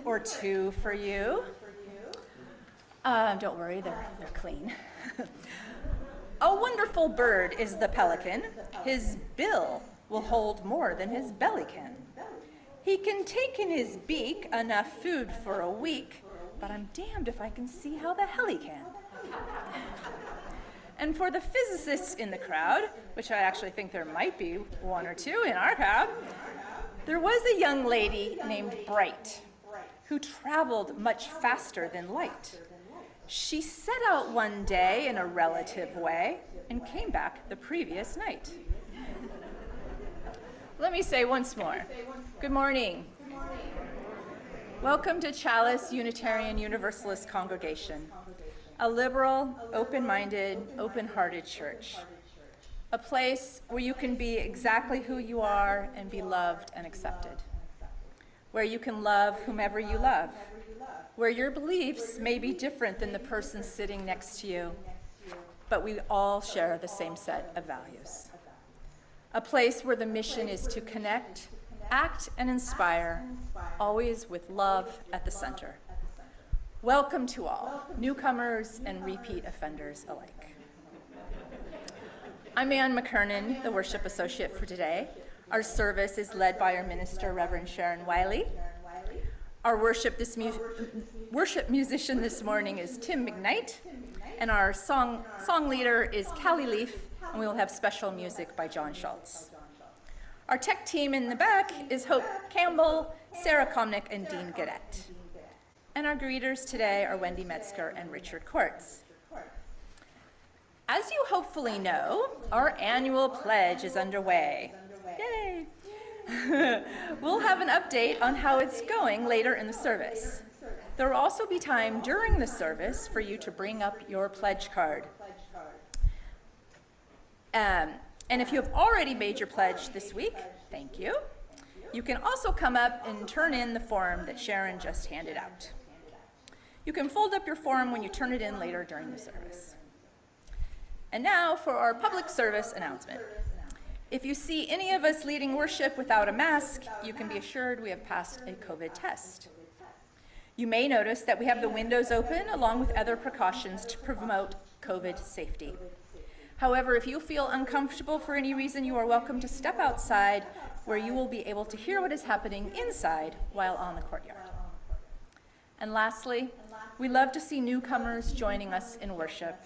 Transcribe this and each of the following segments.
or two for you. Don't worry, they're clean. A wonderful bird is the pelican. His bill will hold more than his belly can. He can take in his beak enough food for a week, but I'm damned if I can see how the hell he can. And for the physicists in the crowd, which I actually think there might be one or two in our crowd, there was a young lady named Bright who traveled much faster than light. She set out one day in a relative way and came back the previous night. Let me say once more, good morning. Welcome to Chalice Unitarian Universalist Congregation, a liberal, open-minded, open-hearted church. A place where you can be exactly who you are and be loved and accepted. Where you can love whomever you love. Where your beliefs may be different than the person sitting next to you, but we all share the same set of values. A place where the mission is to connect, act, and inspire, always with love at the center. Welcome to all, newcomers and repeat offenders alike. I'm Ann McKernan, the worship associate for today. Our service is led by our minister, Reverend Sharon Wylie. Our worship musician this morning is Tim McKnight, and our song leader is Callie Leaf, and we will have special music by John Schultz. Our tech team in the back is Hope Campbell, Sarah Komnick, and Dean Gadet. And our greeters today are Wendy Metzger and Richard Quartz. As you hopefully know, our annual pledge is underway. Yay! We'll have an update on how it's going later in the service. There will also be time during the service for you to bring up your pledge card. And if you have already made your pledge this week, thank you. You can also come up and turn in the form that Sharon just handed out. You can fold up your form when you turn it in later during the service. And now for our public service announcement. If you see any of us leading worship without a mask, you can be assured we have passed a COVID test. You may notice that we have the windows open along with other precautions to promote COVID safety. However, if you feel uncomfortable for any reason, you are welcome to step outside where you will be able to hear what is happening inside while on the courtyard. And lastly, we love to see newcomers joining us in worship.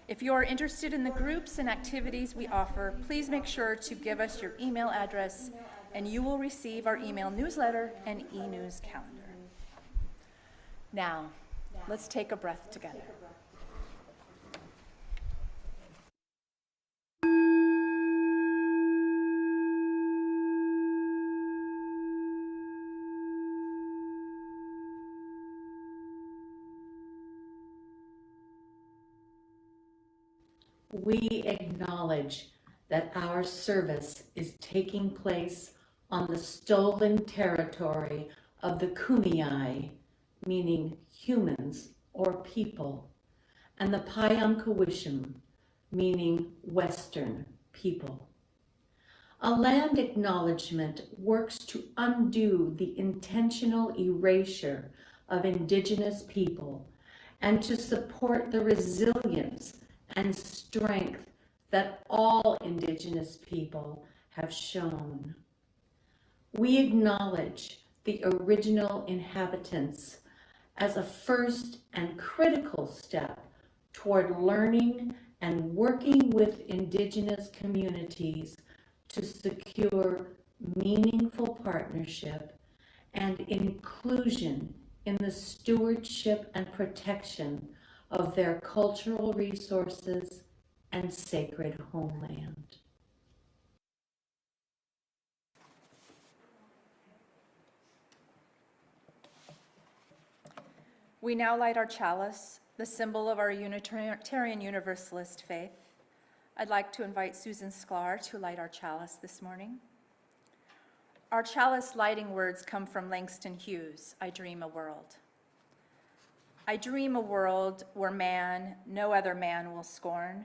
If you are interested in the groups and activities we offer, please make sure to give us your email address and you will receive our email newsletter and e-news calendar. Now, let's take a breath together. We acknowledge that our service is taking place on the stolen territory of the Kumeyaay, meaning humans or people, and the Payamkawishim, meaning Western people. A land acknowledgement works to undo the intentional erasure of Indigenous people and to support the resilience and strength that all Indigenous people have shown. We acknowledge the original inhabitants as a first and critical step toward learning and working with Indigenous communities to secure meaningful partnership and inclusion in the stewardship and protection of their cultural resources and sacred homeland. We now light our chalice, the symbol of our Unitarian Universalist faith. I'd like to invite Susan Sklar to light our chalice this morning. Our chalice lighting words come from Langston Hughes, I dream a world. I dream a world where man, no other man will scorn,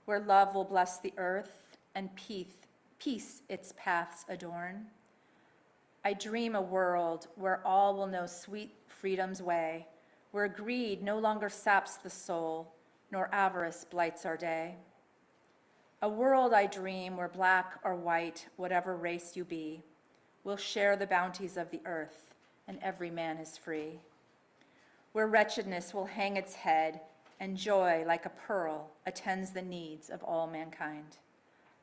where love will bless the earth and peace its paths adorn, I dream a world where all will know sweet freedom's way, where greed no longer saps the soul, nor avarice blights our day. A world I dream where black or white, whatever race you be, will share the bounties of the earth, and every man is free. Where wretchedness will hang its head, and joy, like a pearl, attends the needs of all mankind.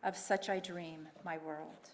Of such I dream my world.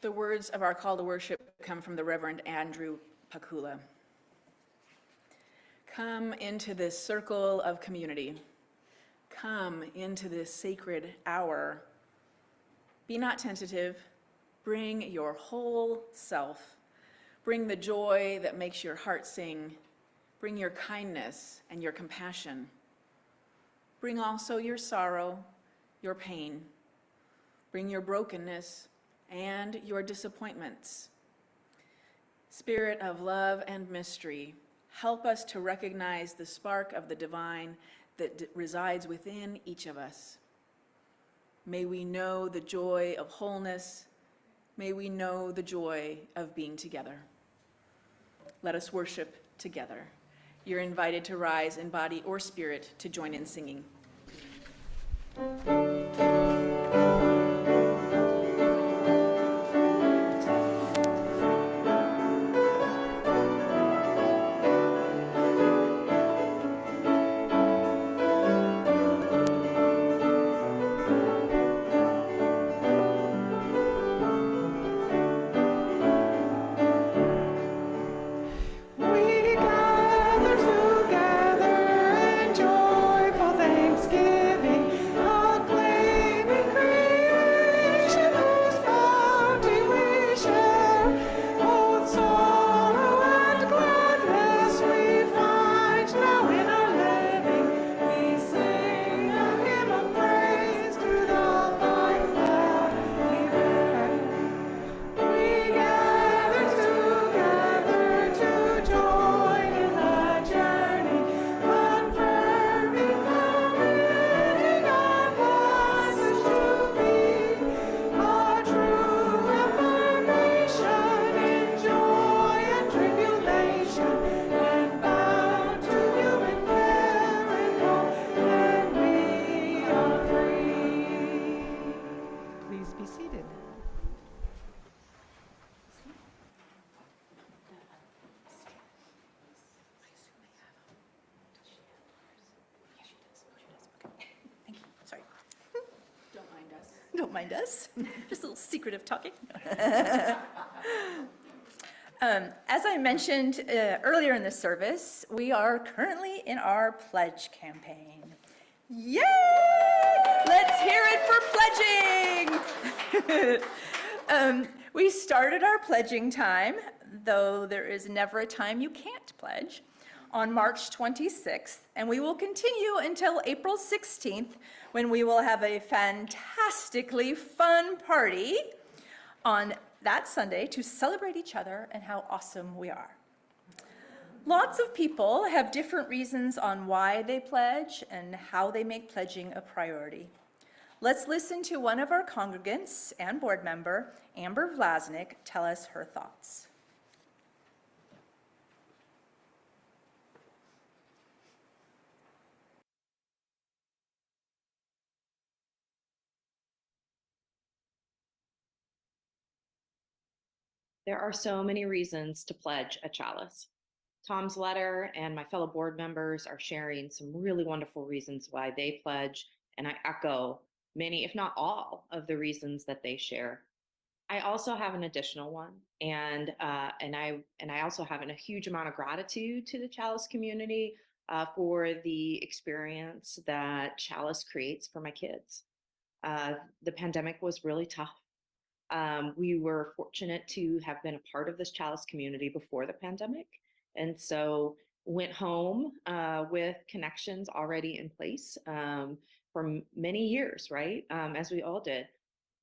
The words of our call to worship come from the Reverend Andrew Pakula. Come into this circle of community. Come into this sacred hour. Be not tentative. Bring your whole self. Bring the joy that makes your heart sing. Bring your kindness and your compassion. Bring also your sorrow, your pain. Bring your brokenness and your disappointments. Spirit of love and mystery, help us to recognize the spark of the divine that resides within each of us. May we know the joy of wholeness. May we know the joy of being together. Let us worship together. You're invited to rise in body or spirit to join in singing. Together in joyful thanksgiving, acclaim don't mind us. Just a little secretive talking. As I mentioned earlier in the service, we are currently in our pledge campaign. Yay! Let's hear it for pledging! We started our pledging time, though there is never a time you can't pledge, on March 26th, and we will continue until April 16th, when we will have a fantastically fun party on that Sunday to celebrate each other and how awesome we are. Lots of people have different reasons on why they pledge and how they make pledging a priority. Let's listen to one of our congregants and board member, Amber Vlasnik, tell us her thoughts. There are so many reasons to pledge a chalice. Tom's letter and my fellow board members are sharing some really wonderful reasons why they pledge, and I echo many, if not all, of the reasons that they share. I also have an additional one, and I also have a huge amount of gratitude to the Chalice community for the experience that Chalice creates for my kids. The pandemic was really tough. We were fortunate to have been a part of this Chalice community before the pandemic, and so went home with connections already in place for many years, right? As we all did.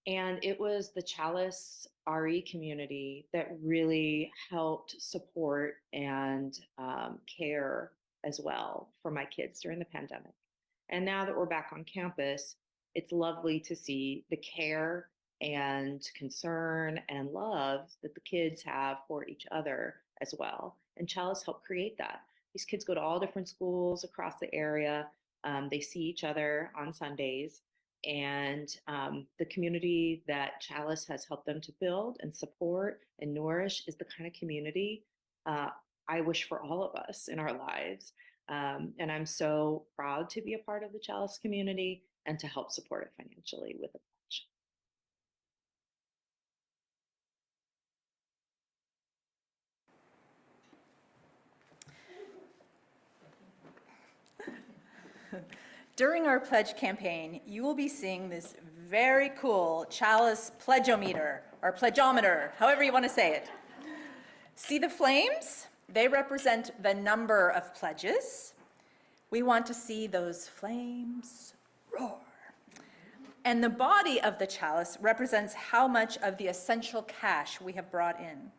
And it was the Chalice RE community that really helped support and care as well for my kids during the pandemic. And now that we're back on campus, it's lovely to see the care and concern and love that the kids have for each other as well. And Chalice helped create that. These kids go to all different schools across the area. They see each other on Sundays. And the community that Chalice has helped them to build and support and nourish is the kind of community I wish for all of us in our lives. And I'm so proud to be a part of the Chalice community and to help support it financially with a pledge. During our pledge campaign, you will be seeing this very cool Chalice pledgeometer, or pledgeometer, however you want to say it. See the flames? They represent the number of pledges. We want to see those flames roar. And the body of the chalice represents how much of the essential cash we have brought in.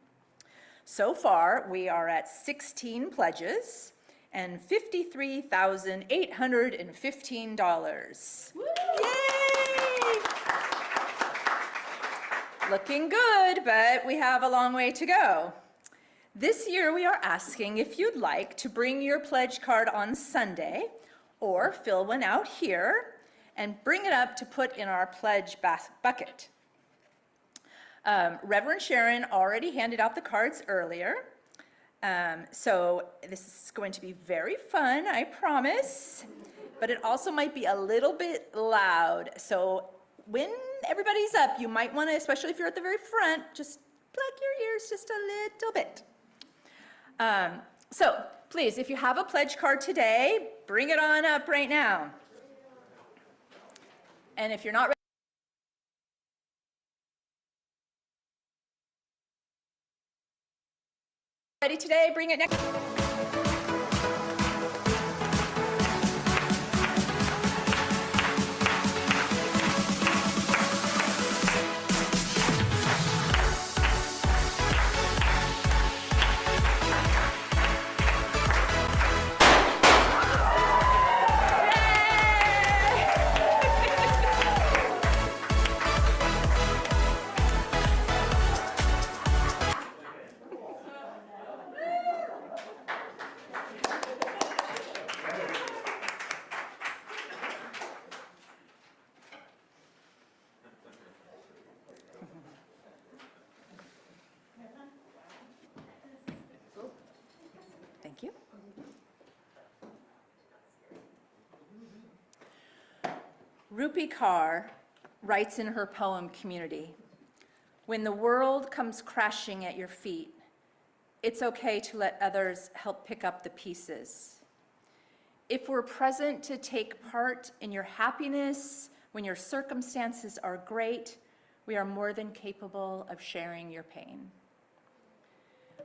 So far, we are at 16 pledges and $53,815. Yay! Looking good, but we have a long way to go. This year we are asking if you'd like to bring your pledge card on Sunday or fill one out here and bring it up to put in our pledge bucket. Reverend Sharon already handed out the cards earlier. So this is going to be very fun, I promise, but it also might be a little bit loud. So when everybody's up, you might want to, especially if you're at the very front, just plug your ears just a little bit. So please, if you have a pledge card today, bring it on up right now. And if you're not ready today, bring it next. Thank you. Rupi Kaur writes in her poem, Community, "When the world comes crashing at your feet, it's okay to let others help pick up the pieces. If we're present to take part in your happiness when your circumstances are great, we are more than capable of sharing your pain."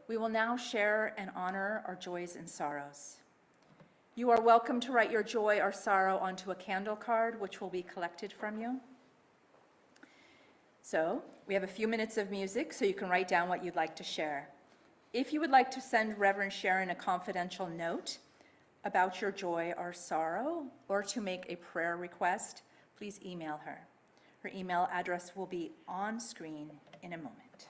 We will now share and honor our joys and sorrows. You are welcome to write your joy or sorrow onto a candle card, which will be collected from you. So we have a few minutes of music, so you can write down what you'd like to share. If you would like to send Reverend Sharon a confidential note about your joy or sorrow, or to make a prayer request, please email her. Her email address will be on screen in a moment.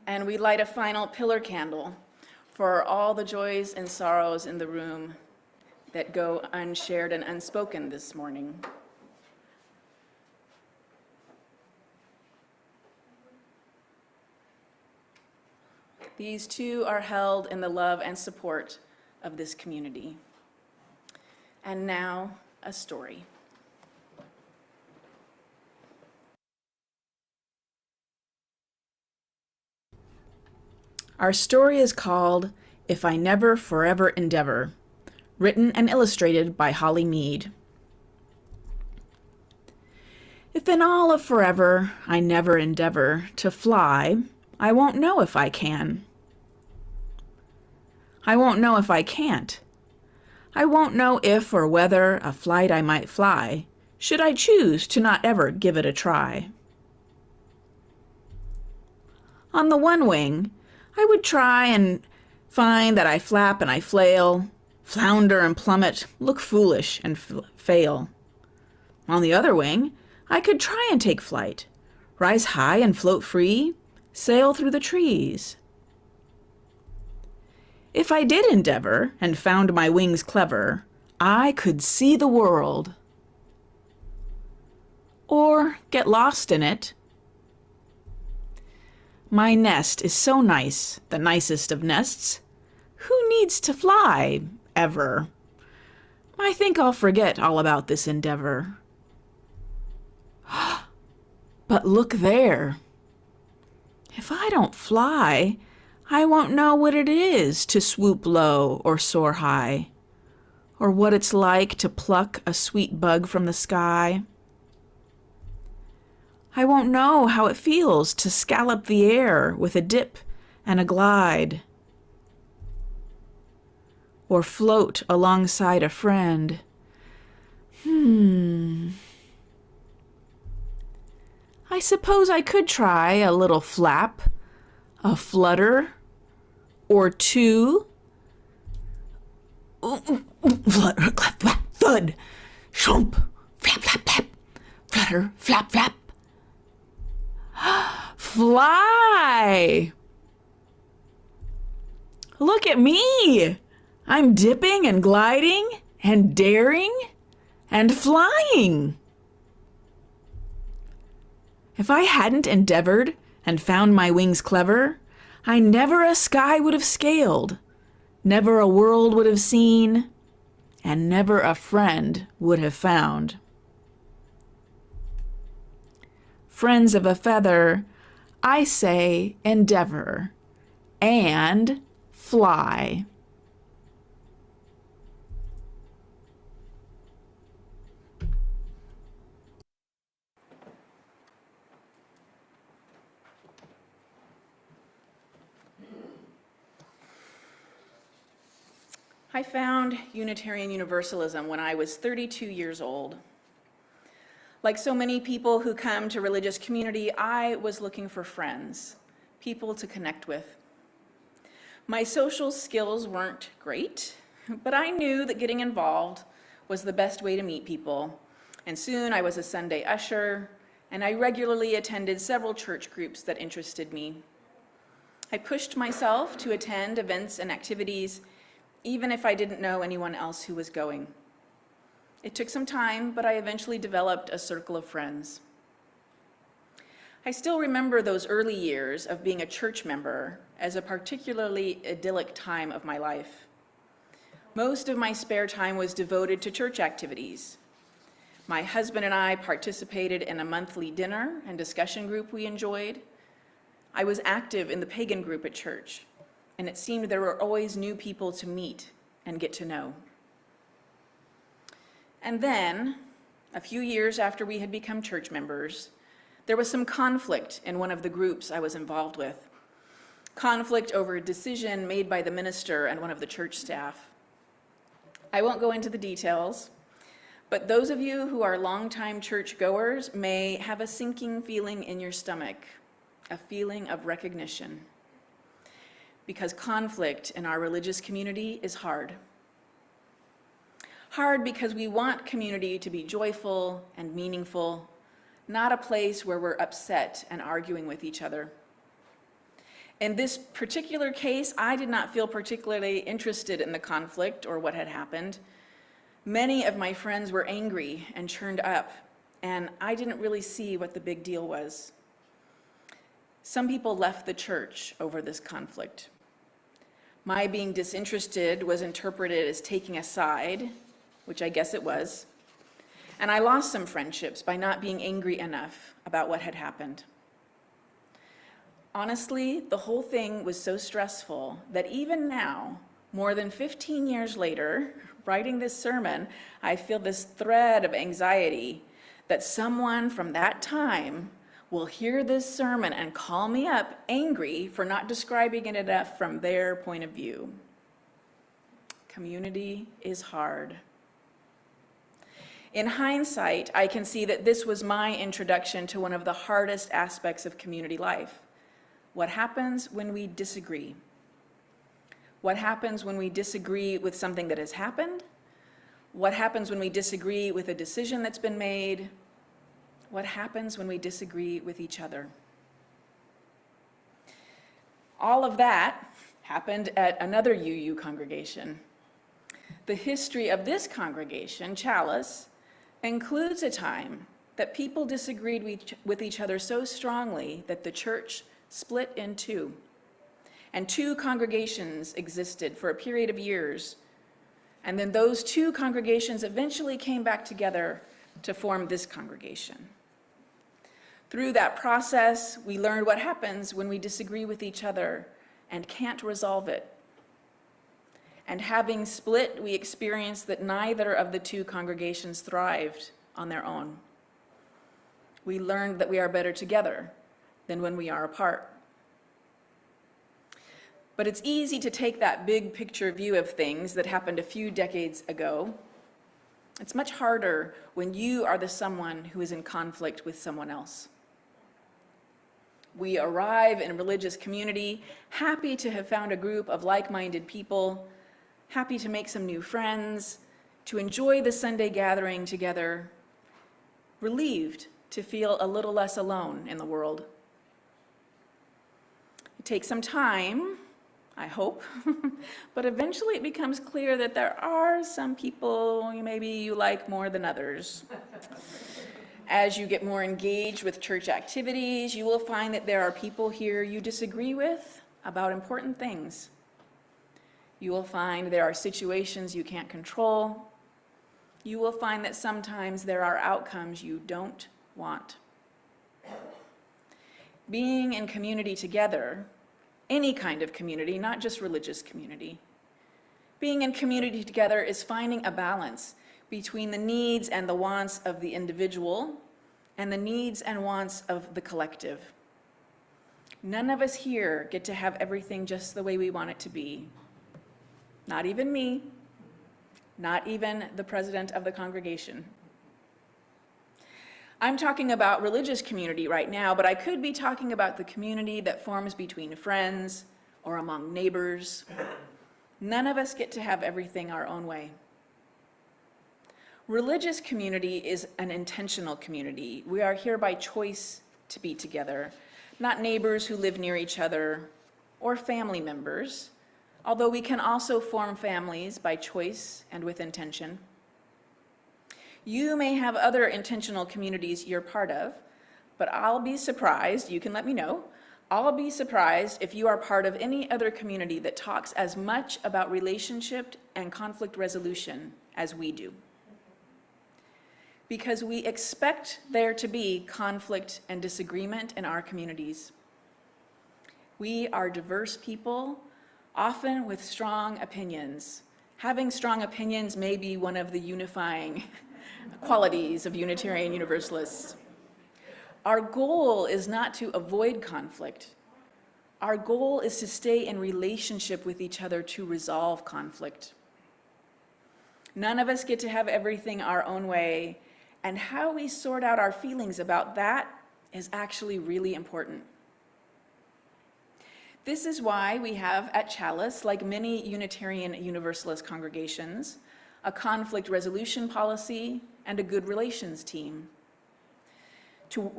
And we light a final pillar candle for all the joys and sorrows in the room that go unshared and unspoken this morning. These too are held in the love and support of this community. And now, a story. Our story is called If I Never Forever Endeavor, written and illustrated by Holly Mead. If in all of forever I never endeavor to fly, I won't know if I can. I won't know if I can't. I won't know if or whether a flight I might fly, should I choose to not ever give it a try. On the one wing, I would try and find that I flap and I flail, flounder and plummet, look foolish and fail. On the other wing, I could try and take flight, rise high and float free, sail through the trees. If I did endeavor and found my wings clever, I could see the world. Or get lost in it. My nest is so nice, the nicest of nests. Who needs to fly, ever? I think I'll forget all about this endeavor. But look there. If I don't fly, I won't know what it is to swoop low or soar high, or what it's like to pluck a sweet bug from the sky. I won't know how it feels to scallop the air with a dip and a glide, or float alongside a friend. I suppose I could try a little flap, a flutter, or two. Flutter, clap, flap, thud, shump, flap, flap, flap, flutter, flap, flap. Fly! Look at me! I'm dipping and gliding and daring and flying. If I hadn't endeavored and found my wings clever, I never a sky would have scaled, never a world would have seen, and never a friend would have found. Friends of a feather, I say endeavor and fly. I found Unitarian Universalism when I was 32 years old. Like so many people who come to religious community, I was looking for friends, people to connect with. My social skills weren't great, but I knew that getting involved was the best way to meet people. And soon I was a Sunday usher, and I regularly attended several church groups that interested me. I pushed myself to attend events and activities, even if I didn't know anyone else who was going. It took some time, but I eventually developed a circle of friends. I still remember those early years of being a church member as a particularly idyllic time of my life. Most of my spare time was devoted to church activities. My husband and I participated in a monthly dinner and discussion group we enjoyed. I was active in the pagan group at church, and it seemed there were always new people to meet and get to know. And then, a few years after we had become church members, there was some conflict in one of the groups I was involved with. Conflict over a decision made by the minister and one of the church staff. I won't go into the details, but those of you who are longtime church goers may have a sinking feeling in your stomach, a feeling of recognition. Because conflict in our religious community is hard. Hard because we want community to be joyful and meaningful, not a place where we're upset and arguing with each other. In this particular case, I did not feel particularly interested in the conflict or what had happened. Many of my friends were angry and churned up, and I didn't really see what the big deal was. Some people left the church over this conflict. My being disinterested was interpreted as taking a side, which I guess it was, and I lost some friendships by not being angry enough about what had happened. Honestly, the whole thing was so stressful that even now, more than 15 years later, writing this sermon, I feel this thread of anxiety that someone from that time will hear this sermon and call me up angry for not describing it enough from their point of view. Community is hard. In hindsight, I can see that this was my introduction to one of the hardest aspects of community life. What happens when we disagree? What happens when we disagree with something that has happened? What happens when we disagree with a decision that's been made? What happens when we disagree with each other? All of that happened at another UU congregation. The history of this congregation, Chalice, includes a time that people disagreed with each other so strongly that the church split in two, and two congregations existed for a period of years, and then those two congregations eventually came back together to form this congregation. Through that process, we learned what happens when we disagree with each other and can't resolve it. And having split, we experienced that neither of the two congregations thrived on their own. We learned that we are better together than when we are apart. But it's easy to take that big picture view of things that happened a few decades ago. It's much harder when you are the someone who is in conflict with someone else. We arrive in a religious community, happy to have found a group of like-minded people, happy to make some new friends, to enjoy the Sunday gathering together, relieved to feel a little less alone in the world. It takes some time, I hope, but eventually it becomes clear that there are some people maybe you like more than others. As you get more engaged with church activities, you will find that there are people here you disagree with about important things. You will find there are situations you can't control. You will find that sometimes there are outcomes you don't want. Being in community together, any kind of community, not just religious community, being in community together is finding a balance between the needs and the wants of the individual and the needs and wants of the collective. None of us here get to have everything just the way we want it to be. Not even me, not even the president of the congregation. I'm talking about religious community right now, but I could be talking about the community that forms between friends or among neighbors. None of us get to have everything our own way. Religious community is an intentional community. We are here by choice to be together, not neighbors who live near each other or family members, although we can also form families by choice and with intention. You may have other intentional communities you're part of, but I'll be surprised, you can let me know, I'll be surprised if you are part of any other community that talks as much about relationship and conflict resolution as we do. Because we expect there to be conflict and disagreement in our communities. We are diverse people, often with strong opinions. Having strong opinions may be one of the unifying qualities of Unitarian Universalists. Our goal is not to avoid conflict. Our goal is to stay in relationship with each other to resolve conflict. None of us get to have everything our own way, and how we sort out our feelings about that is actually really important. This is why we have at Chalice, like many Unitarian Universalist congregations, a conflict resolution policy and a good relations team.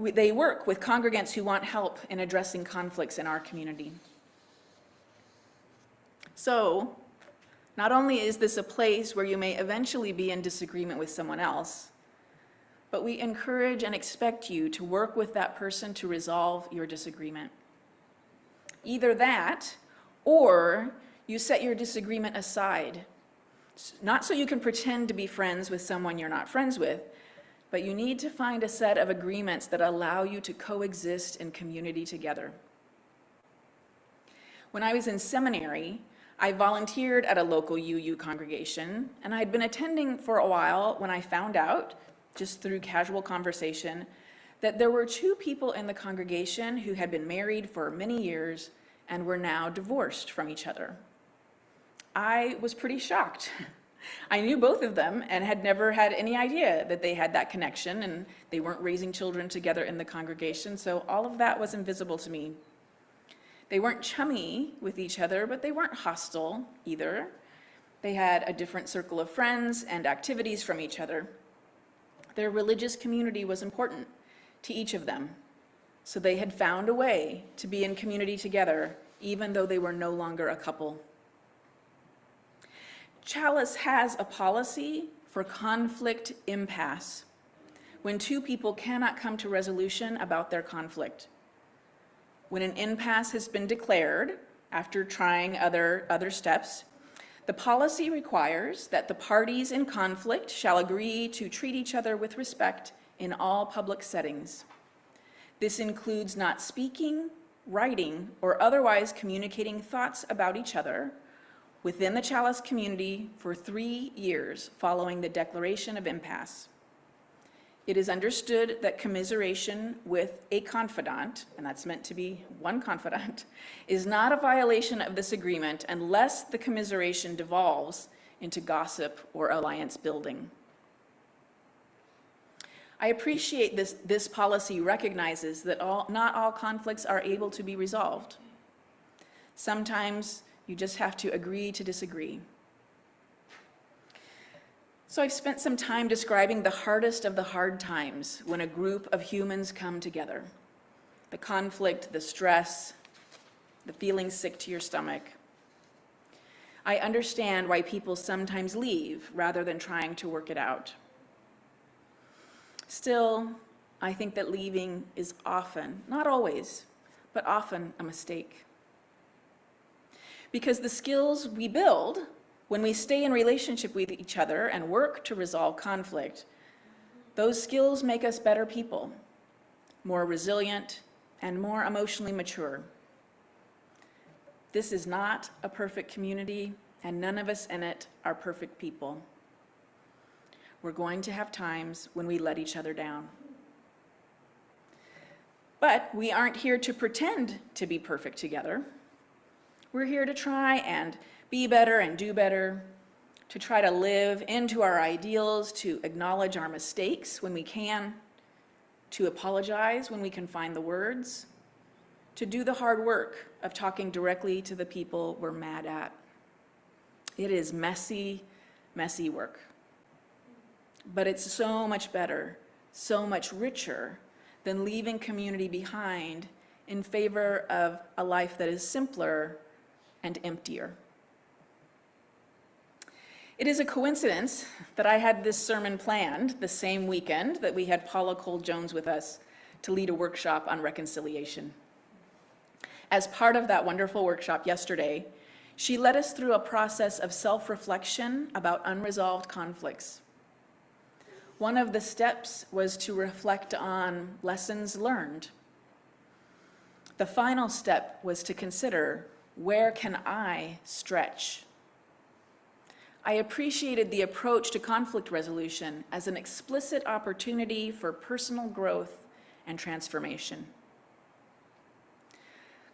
They work with congregants who want help in addressing conflicts in our community. So, not only is this a place where you may eventually be in disagreement with someone else, but we encourage and expect you to work with that person to resolve your disagreement. Either that, or you set your disagreement aside, not so you can pretend to be friends with someone you're not friends with, but you need to find a set of agreements that allow you to coexist in community together. When I was in seminary, I volunteered at a local UU congregation, and I had been attending for a while when I found out, just through casual conversation, that there were 2 people in the congregation who had been married for many years and were now divorced from each other. I was pretty shocked. I knew both of them and had never had any idea that they had that connection, and they weren't raising children together in the congregation, so all of that was invisible to me. They weren't chummy with each other, but they weren't hostile either. They had a different circle of friends and activities from each other. Their religious community was important to each of them, so they had found a way to be in community together, even though they were no longer a couple. Chalice has a policy for conflict impasse, when 2 people cannot come to resolution about their conflict. When an impasse has been declared, after trying other steps, the policy requires that the parties in conflict shall agree to treat each other with respect in all public settings. This includes not speaking, writing, or otherwise communicating thoughts about each other within the Chalice community for 3 years following the declaration of impasse. It is understood that commiseration with a confidant, and that's meant to be one confidant, is not a violation of this agreement unless the commiseration devolves into gossip or alliance building. I appreciate this policy recognizes that not all conflicts are able to be resolved. Sometimes you just have to agree to disagree. So I've spent some time describing the hardest of the hard times when a group of humans come together. The conflict, the stress, the feeling sick to your stomach. I understand why people sometimes leave rather than trying to work it out. Still, I think that leaving is often, not always, but often a mistake. Because the skills we build when we stay in relationship with each other and work to resolve conflict, those skills make us better people, more resilient, and more emotionally mature. This is not a perfect community, and none of us in it are perfect people. We're going to have times when we let each other down. But we aren't here to pretend to be perfect together. We're here to try and be better and do better, to try to live into our ideals, to acknowledge our mistakes when we can, to apologize when we can find the words, to do the hard work of talking directly to the people we're mad at. It is messy, messy work. But it's so much better, so much richer than leaving community behind in favor of a life that is simpler and emptier. It is a coincidence that I had this sermon planned the same weekend that we had Paula Cole-Jones with us to lead a workshop on reconciliation. As part of that wonderful workshop yesterday, she led us through a process of self-reflection about unresolved conflicts. One of the steps was to reflect on lessons learned. The final step was to consider, where can I stretch? I appreciated the approach to conflict resolution as an explicit opportunity for personal growth and transformation.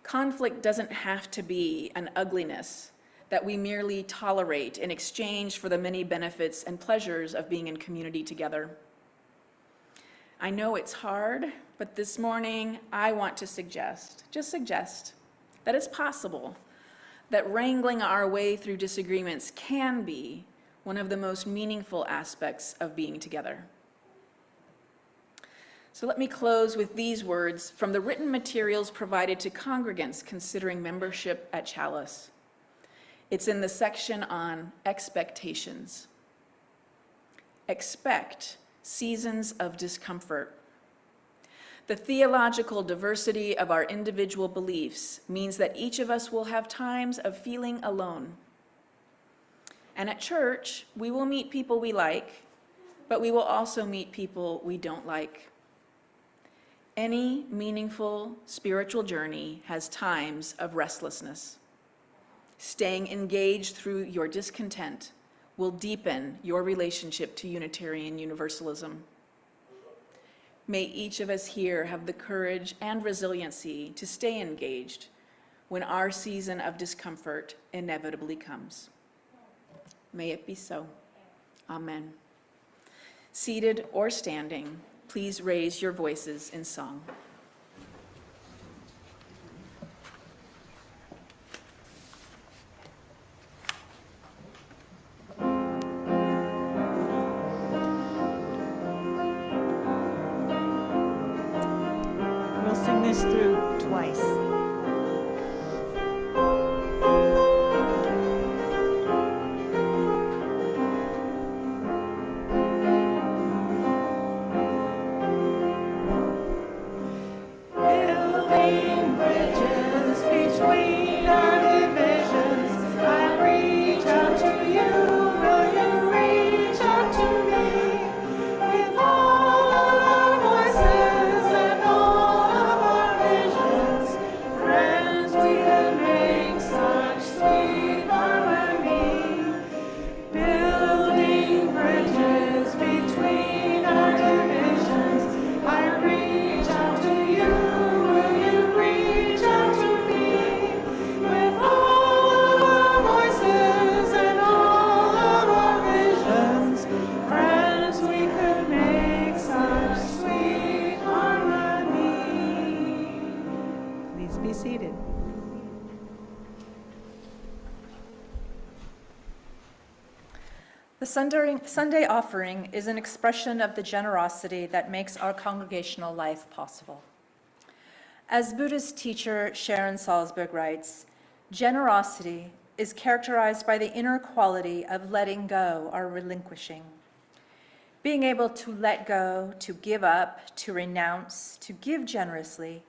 Conflict doesn't have to be an ugliness that we merely tolerate in exchange for the many benefits and pleasures of being in community together. I know it's hard, but this morning I want to suggest that it's possible that wrangling our way through disagreements can be one of the most meaningful aspects of being together. So let me close with these words from the written materials provided to congregants considering membership at Chalice. It's in the section on expectations. Expect seasons of discomfort. The theological diversity of our individual beliefs means that each of us will have times of feeling alone. And at church, we will meet people we like, but we will also meet people we don't like. Any meaningful spiritual journey has times of restlessness. Staying engaged through your discontent will deepen your relationship to Unitarian Universalism. May each of us here have the courage and resiliency to stay engaged when our season of discomfort inevitably comes. May it be so. Amen. Seated or standing, please raise your voices in song. We'll sing this through twice. Building bridges between our divisions, I reach out to you, will you reach out to me? With all our voices and all of our visions, friends, we can make such sweet harmony. Building bridges between our divisions, I reach out to you, will you reach out to me? With all our voices and all of our visions, friends, we could make such sweet harmony. Please be seated. The Sunday offering is an expression of the generosity that makes our congregational life possible. As Buddhist teacher Sharon Salzberg writes, generosity is characterized by the inner quality of letting go or relinquishing. Being able to let go, to give up, to renounce, to give generously,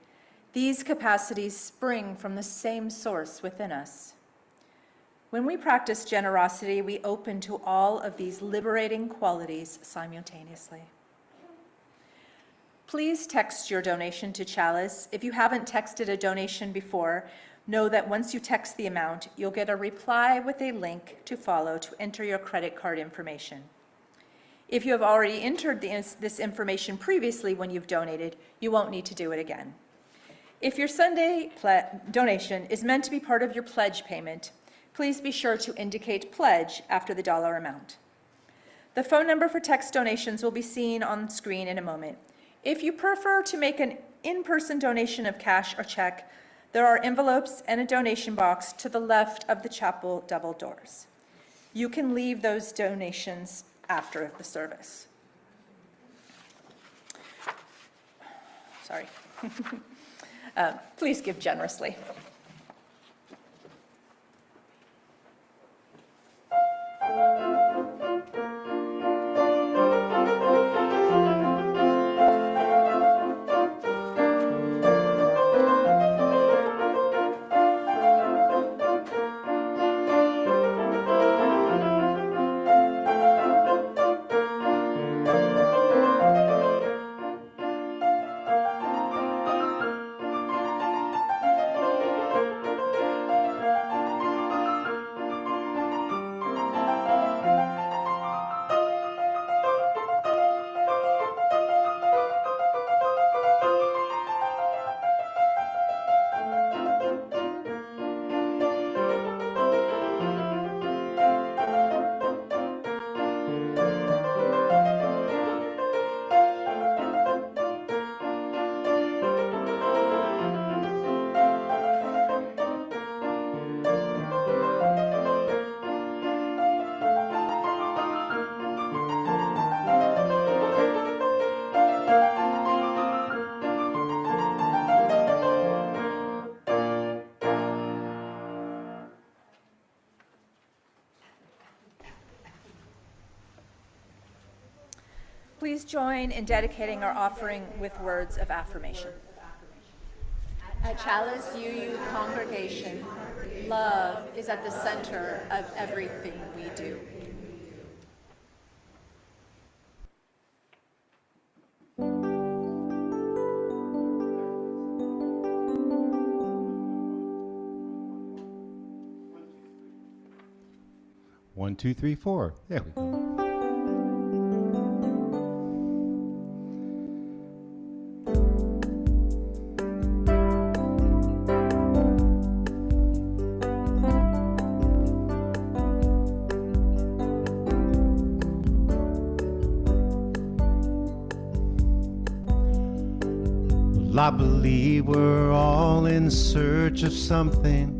these capacities spring from the same source within us. When we practice generosity, we open to all of these liberating qualities simultaneously. Please text your donation to Chalice. If you haven't texted a donation before, know that once you text the amount, you'll get a reply with a link to follow to enter your credit card information. If you have already entered this information previously when you've donated, you won't need to do it again. If your Sunday donation is meant to be part of your pledge payment, please be sure to indicate pledge after the dollar amount. The phone number for text donations will be seen on screen in a moment. If you prefer to make an in-person donation of cash or check, there are envelopes and a donation box to the left of the chapel double doors. You can leave those donations after the service. Sorry. Please give generously. Please join in dedicating our offering with words of affirmation. At Chalice UU congregation, love is at the center of everything we do. 1, 2, 3, 4. There we go. Well, I believe we're all in search of something,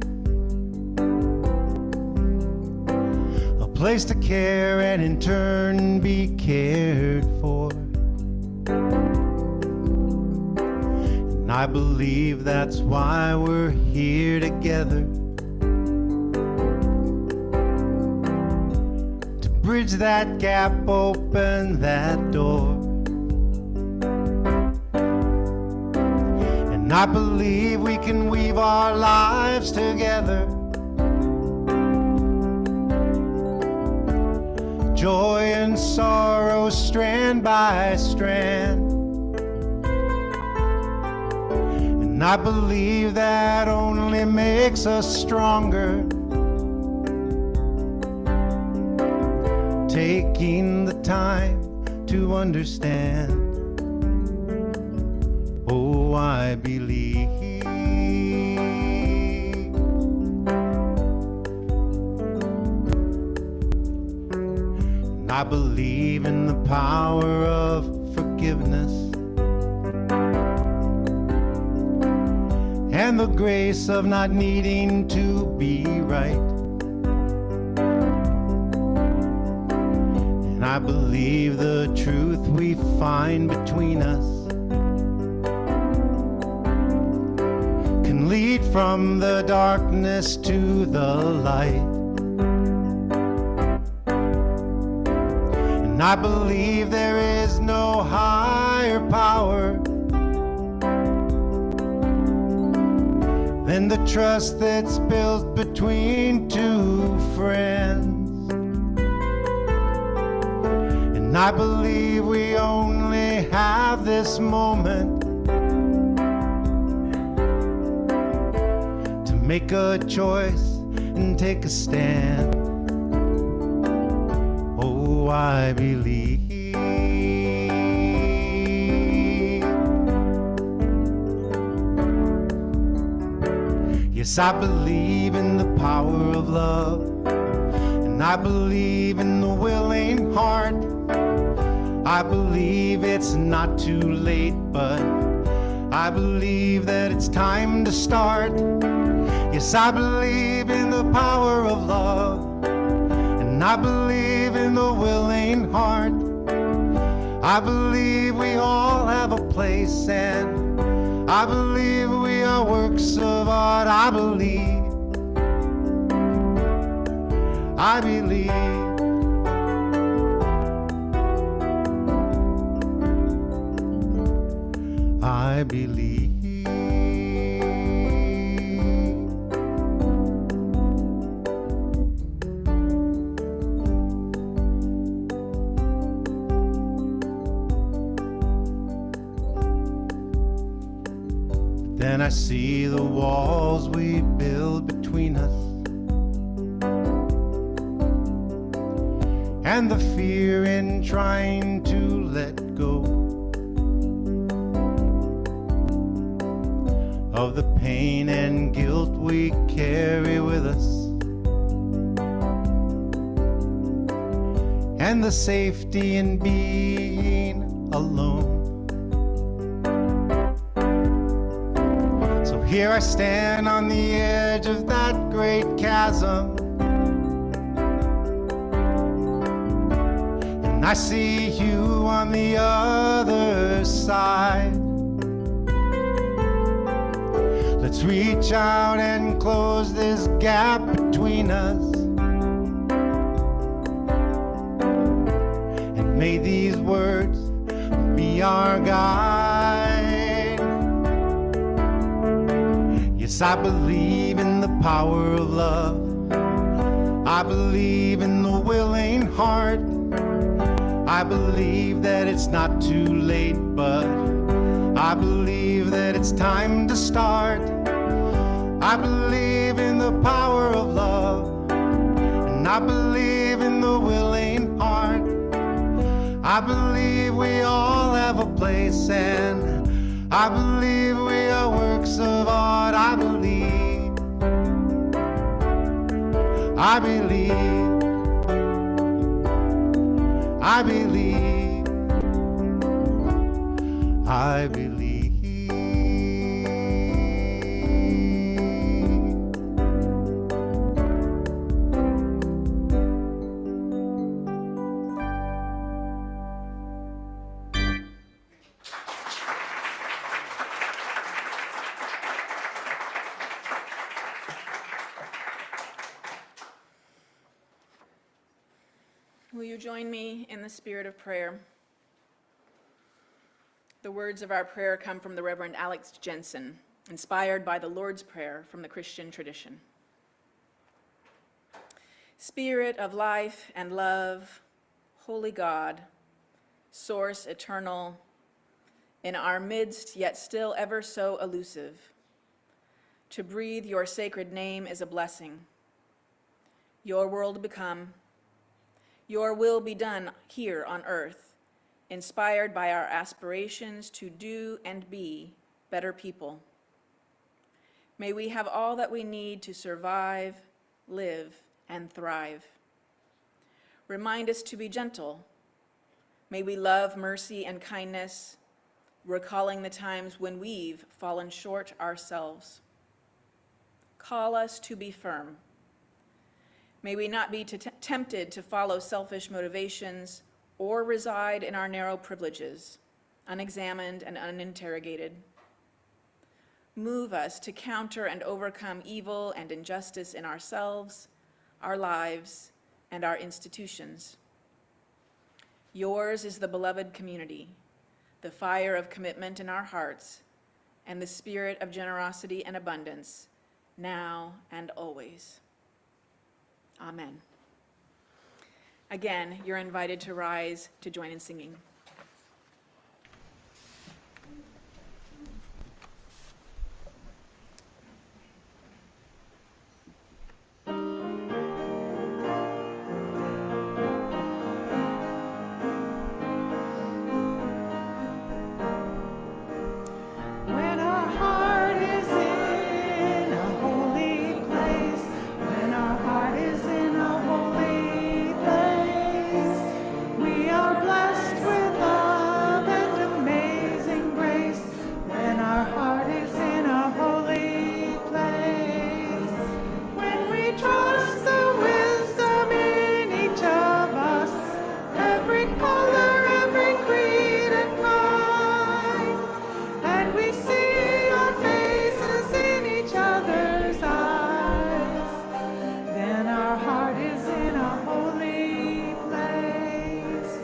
a place to care and in turn be cared for. And I believe that's why we're here together, to bridge that gap, open that door. And I believe we can weave our lives together, joy and sorrow strand by strand. And I believe that only makes us stronger, taking the time to understand. Oh, I believe. And I believe in the power of forgiveness and the grace of not needing to be right. And I believe the truth we find between us can lead from the darkness to the light. And I believe there is no higher power than the trust that's built between two friends. And I believe we only have this moment to make a choice and take a stand. Oh, I believe. Yes, I believe in the power of love, and I believe in the willing heart. I believe it's not too late, but I believe that it's time to start. Yes, I believe in the power of love, and I believe in the willing heart. I believe we all have a place, and I believe we are works of art. I believe, I believe. I believe. Then I see the walls we build between us, and the fear in trying to let go of the pain and guilt we carry with us, and the safety in being alone. So here I stand on the edge of that great chasm, and I see you on the other side. Let's reach out and close this gap between us, and may these words be our guide. Yes, I believe in the power of love. I believe in the willing heart. I believe that it's not too late, but I believe that it's time to start. I believe in the power of love, and I believe I believe we all have a place, and I believe we are works of art. I believe, I believe, I believe, I believe. Will you join me in the spirit of prayer? The words of our prayer come from the Reverend Alex Jensen, inspired by the Lord's Prayer from the Christian tradition. Spirit of life and love, holy God, source eternal, in our midst yet still ever so elusive, to breathe your sacred name is a blessing. Your world become, your will be done here on earth, inspired by our aspirations to do and be better people. May we have all that we need to survive, live, and thrive. Remind us to be gentle. May we love mercy and kindness, recalling the times when we've fallen short ourselves. Call us to be firm. May we not be tempted to follow selfish motivations or reside in our narrow privileges, unexamined and uninterrogated. Move us to counter and overcome evil and injustice in ourselves, our lives, and our institutions. Yours is the beloved community, the fire of commitment in our hearts, and the spirit of generosity and abundance, now and always. Amen. Again, you're invited to rise to join in singing. When our heart is in a holy place, when our heart is in a holy place, we are blessed with love and amazing grace. When our heart is in a holy place, when we trust the wisdom in each of us, every color, every creed and kind, and we see our faces in each other's eyes, then our heart is in a holy place.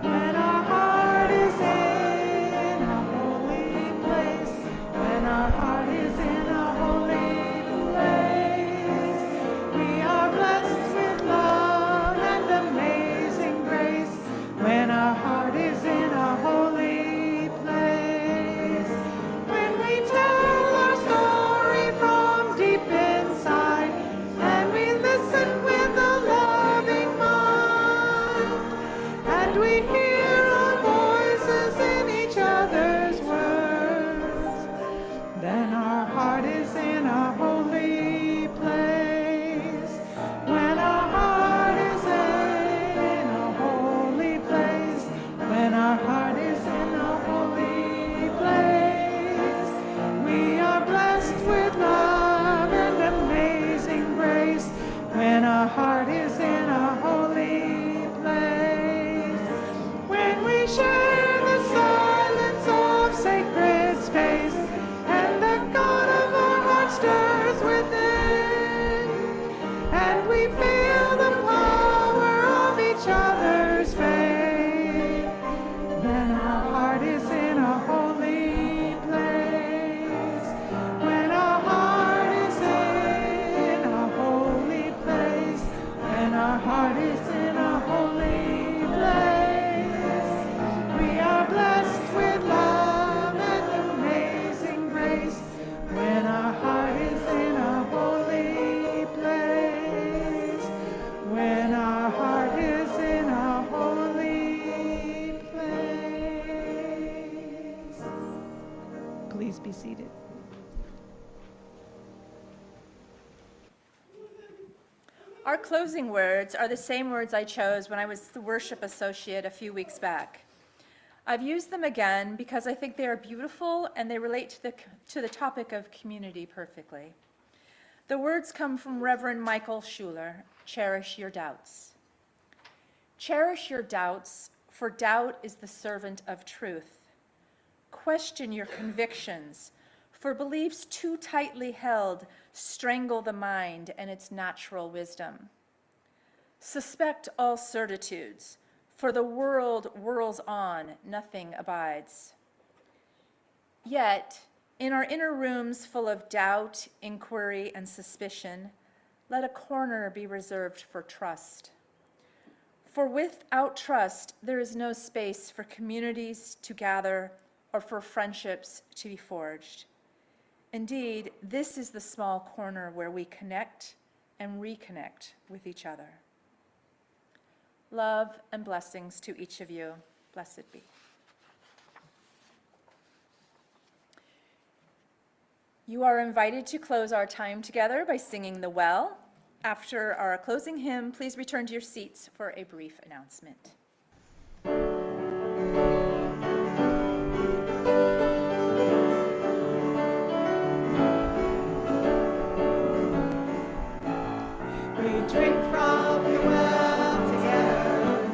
When our heart is in a holy place, when our heart is in a holy place, we are blessed with love and amazing grace. When our heart is in a holy place, when we tell our story from deep inside, and we listen with a loving mind, and we hear our voices in each other's words, then our heart is in a holy place. When our heart is in a holy place, when our heart is in a holy place, we are blessed with love and amazing grace. When our heart is in a holy place, when we share the silence of sacred space, and the God of our heart stirs within, and we feel the power of each other's faith, then our heart is in a holy place. When our heart is in a holy place, when Our closing words are the same words I chose when I was the worship associate a few weeks back. I've used them again because I think they are beautiful and they relate to the topic of community perfectly. The words come from Reverend Michael Schuler, "Cherish your doubts." Cherish your doubts, for doubt is the servant of truth. Question your convictions, for beliefs too tightly held strangle the mind and its natural wisdom. Suspect all certitudes, for the world whirls on, nothing abides. Yet, in our inner rooms full of doubt, inquiry, and suspicion, let a corner be reserved for trust. For without trust, there is no space for communities to gather or for friendships to be forged. Indeed, this is the small corner where we connect and reconnect with each other. Love and blessings to each of you. Blessed be. You are invited to close our time together by singing the well. After our closing hymn, please return to your seats for a brief announcement. We drink from the well together,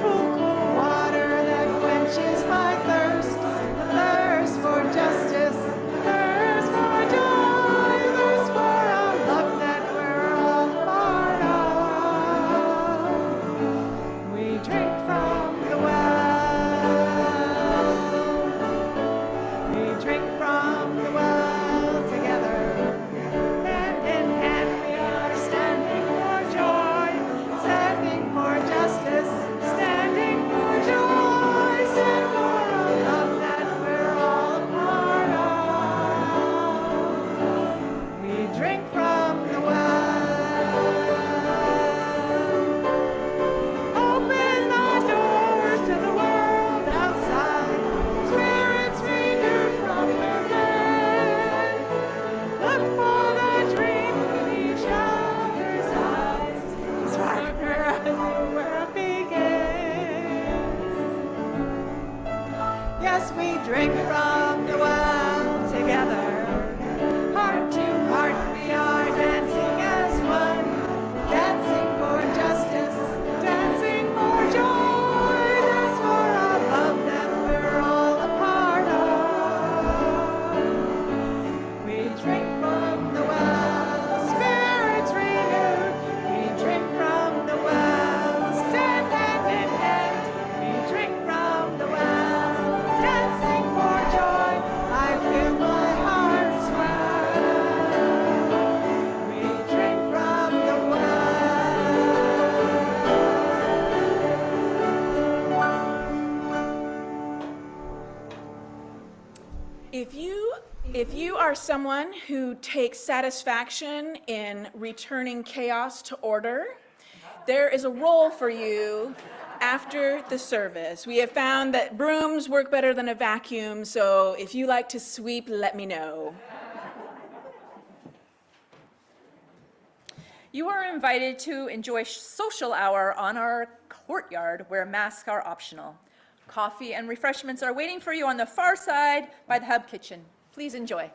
cool, cool water that quenches my thirst, the thirst for justice, the thirst for joy, the thirst for a love that we're all part of. We drink from the well. We drink from the well together. Hand in hand we are standing for joy, standing for justice, standing for joy, stand for a love that we're all a part of. We drink from the well. Open the doors to the world outside, spirits renewed from within. Look for the dream in each other's eyes. It's right where it begins. Yes, we drink from the well together. Heart to heart we are dancing as one. Dancing for justice, dancing for joy. Dance for a love that we're all a part of. We drink from the well, spirits renewed. We drink from the well, stand hand in hand. We drink from the well, dancing for joy. I feel my heart swell. We drink from the well. If you are someone who takes satisfaction in returning chaos to order, there is a role for you after the service. We have found that brooms work better than a vacuum, so if you like to sweep, let me know. You are invited to enjoy social hour on our courtyard where masks are optional. Coffee and refreshments are waiting for you on the far side by the hub kitchen. Please enjoy.